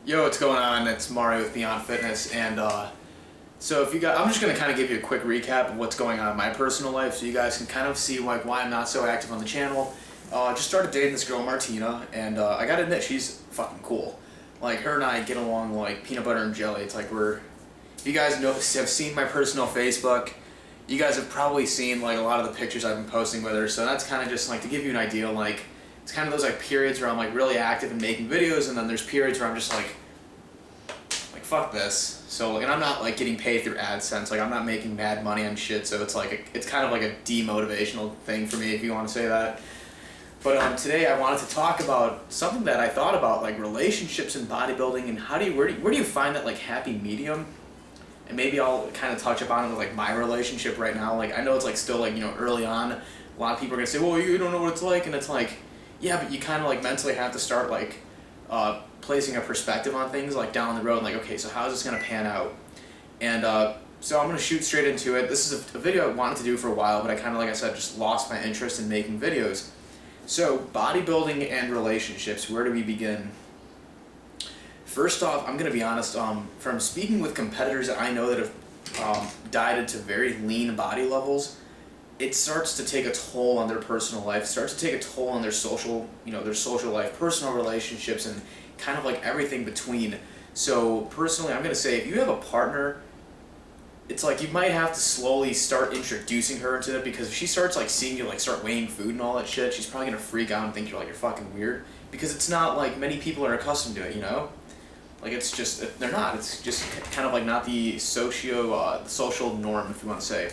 Yo, what's going on? It's Mario with Beyond Fitness, and so if you guys, I'm just gonna kind of give you a quick recap of what's going on in my personal life, so you guys can kind of see like why I'm not so active on the channel. Just started dating this girl Martina, and I gotta admit she's fucking cool. Like her and I get along like peanut butter and jelly. It's like if you guys have seen my personal Facebook, you guys have probably seen like a lot of the pictures I've been posting with her. So that's kind of just like to give you an idea, like. It's kind of those like periods where I'm like really active and making videos, and then there's periods where I'm just like fuck this. So and I'm not like getting paid through AdSense, like I'm not making mad money on shit. So it's like it's kind of like a demotivational thing for me, if you want to say that. But today I wanted to talk about something that I thought about, like relationships in bodybuilding, and where do you find that like happy medium? And maybe I'll kind of touch upon it with like my relationship right now. Like I know it's like still like early on. A lot of people are gonna say, well, you don't know what it's like, and it's like. Yeah, but you kind of like mentally have to start like placing a perspective on things like down the road, like okay, so how is this gonna pan out? And so I'm gonna shoot straight into it. This is a video I wanted to do for a while, but I kind of, like I said, just lost my interest in making videos. So bodybuilding and relationships, where do we begin? First off, I'm gonna be honest. From speaking with competitors that I know that have dieted to very lean body levels. It starts to take a toll on their personal life, starts to take a toll on their social life, personal relationships, and kind of like everything between. So personally, I'm going to say if you have a partner, it's like you might have to slowly start introducing her into it, because if she starts like seeing you like start weighing food and all that shit, she's probably going to freak out and think you're fucking weird, because it's not like many people are accustomed to it, Like it's just, they're not, it's just kind of like not the social norm, if you want to say.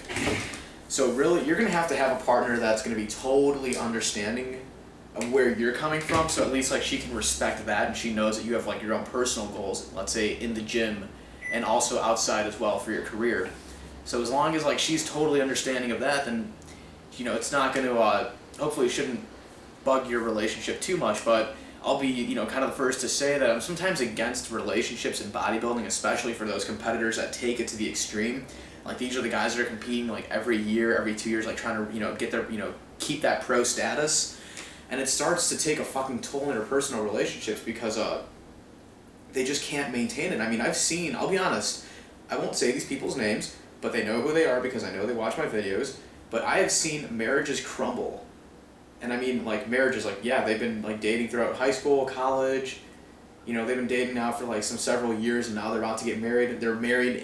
So really, you're going to have a partner that's going to be totally understanding of where you're coming from, so at least like she can respect that, and she knows that you have like your own personal goals, let's say in the gym, and also outside as well for your career. So as long as like she's totally understanding of that, then it's not going to, hopefully it shouldn't bug your relationship too much, but I'll be kind of the first to say that I'm sometimes against relationships in bodybuilding, especially for those competitors that take it to the extreme. Like these are the guys that are competing like every year, every 2 years, like trying to get their keep that pro status, and it starts to take a fucking toll in their personal relationships, because they just can't maintain it. I mean, I'll be honest, I won't say these people's names, but they know who they are because I know they watch my videos. But I have seen marriages crumble, and I mean like marriages, like yeah, they've been like dating throughout high school, college. They've been dating now for like several years, and now they're about to get married. They're married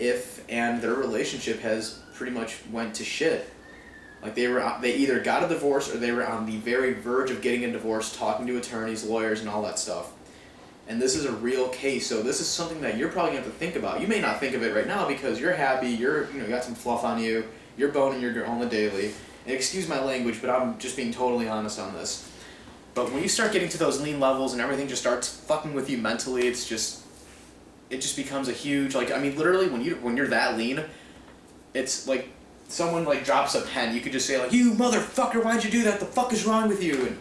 and their relationship has pretty much went to shit. Like they either got a divorce or they were on the very verge of getting a divorce, talking to attorneys, lawyers, and all that stuff. And this is a real case, so this is something that you're probably gonna have to think about. You may not think of it right now because you're happy, you got some fluff on you, you're boning your girl on the daily. And excuse my language, but I'm just being totally honest on this. But when you start getting to those lean levels and everything just starts fucking with you mentally, it just becomes a huge, like, I mean, literally when you're that lean, it's like someone like drops a pen, you could just say like, you motherfucker, why'd you do that? The fuck is wrong with you? And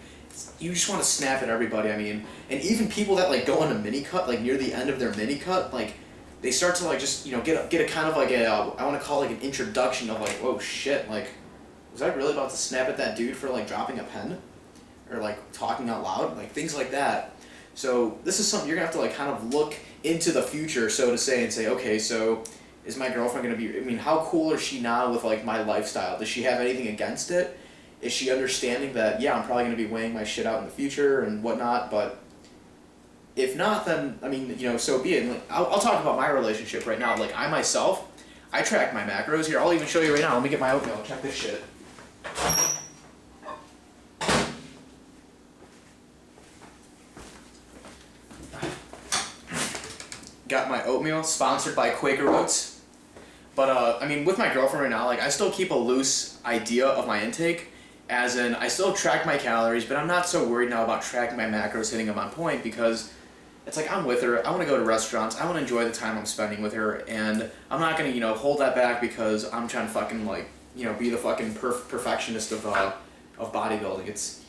you just want to snap at everybody. I mean, and even people that like go on a mini cut, like near the end of their mini cut, like they start to like just get a kind of like I want to call it like an introduction of like, whoa shit, like was I really about to snap at that dude for like dropping a pen? Or like talking out loud, like things like that. So this is something you're gonna have to like kind of look into the future, so to say, and say, okay, so is my girlfriend gonna be, I mean, how cool is she now with like my lifestyle? Does she have anything against it? Is she understanding that, yeah, I'm probably gonna be weighing my shit out in the future and whatnot, but if not, then, I mean, so be it. Like, I'll talk about my relationship right now. Like I myself, I track my macros here. I'll even show you right now. Let me get my oatmeal, check this shit. Got my oatmeal, sponsored by Quaker Oats. But I mean, with my girlfriend right now, like I still keep a loose idea of my intake, as in I still track my calories, but I'm not so worried now about tracking my macros, hitting them on point, because it's like I'm with her, I want to go to restaurants, I want to enjoy the time I'm spending with her, and I'm not going to, hold that back because I'm trying to fucking like, be the fucking perfectionist of bodybuilding. It's,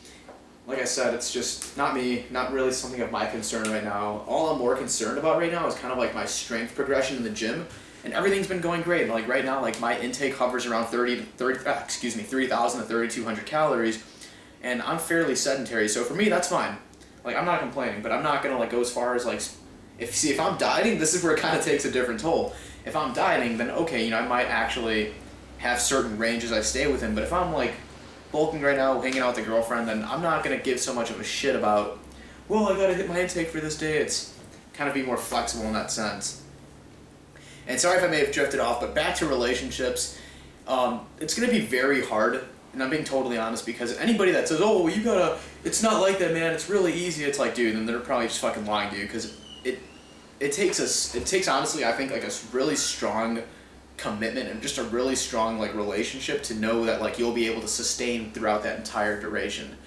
like I said, it's just not me, not really something of my concern right now. All I'm more concerned about right now is kind of like my strength progression in the gym, and everything's been going great. Like right now, like my intake hovers around 3,000 to 3,200 calories, and I'm fairly sedentary. So for me, that's fine. Like I'm not complaining, but I'm not gonna like go as far as like If I'm dieting, this is where it kind of takes a different toll. If I'm dieting, then okay, I might actually have certain ranges I stay within. But if I'm like bulking right now, hanging out with a girlfriend, then I'm not gonna give so much of a shit about, well, I gotta hit my intake for this day. It's kind of be more flexible in that sense. And sorry if I may have drifted off, but back to relationships, it's gonna be very hard, and I'm being totally honest, because anybody that says, oh, well, you gotta, it's not like that, man, it's really easy, it's like, dude, then they're probably just fucking lying to you, because it takes honestly, I think, like a really strong commitment and just a really strong like relationship to know that like you'll be able to sustain throughout that entire duration.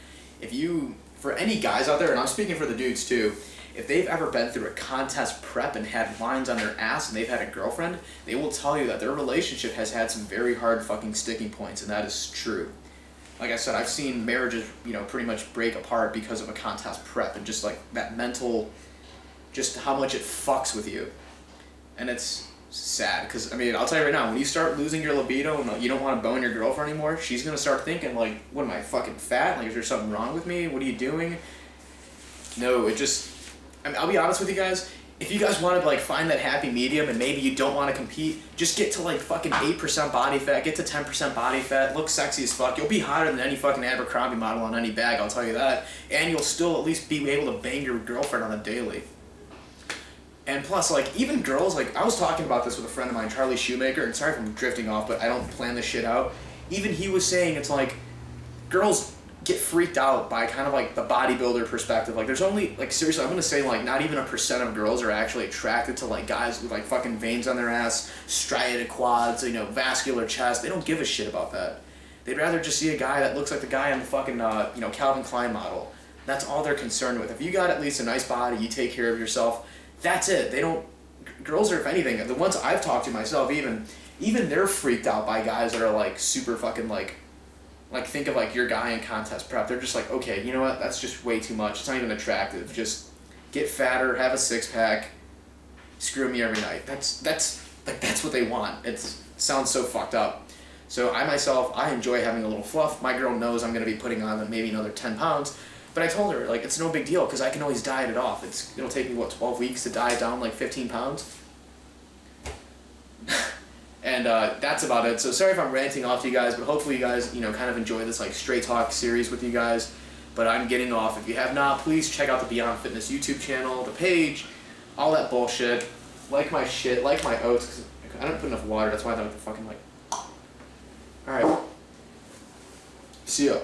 If you, for any guys out there, and I'm speaking for the dudes too, if they've ever been through a contest prep and had lines on their ass and they've had a girlfriend, they will tell you that their relationship has had some very hard fucking sticking points, and that is true. Like I said, I've seen marriages, pretty much break apart because of a contest prep and just like that mental, just how much it fucks with you. And it's sad, because I'll tell you right now, when you start losing your libido and you don't want to bone your girlfriend anymore, she's gonna start thinking like, what, am I fucking fat? Like, is there something wrong with me? What are you doing? No, it just, I'll be honest with you guys, if you guys want to like find that happy medium and maybe you don't want to compete, just get to like fucking 8% body fat, get to 10% body fat, look sexy as fuck. You'll be hotter than any fucking Abercrombie model on any bag, I'll tell you that. And you'll still at least be able to bang your girlfriend on a daily. And plus, like, even girls, like, I was talking about this with a friend of mine, Charlie Shoemaker, and sorry if I'm drifting off, but I don't plan this shit out. Even he was saying it's like, girls get freaked out by kind of like the bodybuilder perspective. Like, there's only, like, seriously, I'm gonna say like not even 1% of girls are actually attracted to like guys with like fucking veins on their ass, striated quads, vascular chest. They don't give a shit about that. They'd rather just see a guy that looks like the guy on the fucking, Calvin Klein model. That's all they're concerned with. If you got at least a nice body, you take care of yourself, that's it. They don't, girls are, if anything, the ones I've talked to myself, even they're freaked out by guys that are like super fucking like think of like your guy in contest prep. They're just like, okay, you know what, that's just way too much. It's not even attractive. Just get fatter, have a six pack, screw me every night. That's what they want. It sounds so fucked up. So I enjoy having a little fluff. My girl knows I'm gonna be putting on maybe another 10 pounds. But I told her, like, it's no big deal, because I can always diet it off. It'll take me, 12 weeks to diet down, like, 15 pounds? And that's about it. So sorry if I'm ranting off to you guys, but hopefully you guys, kind of enjoy this, like, straight talk series with you guys. But I'm getting off. If you have not, please check out the Beyond Fitness YouTube channel, the page, all that bullshit. Like my shit, like my oats, because I don't put enough water. That's why I don't fucking, like... Alright. See ya.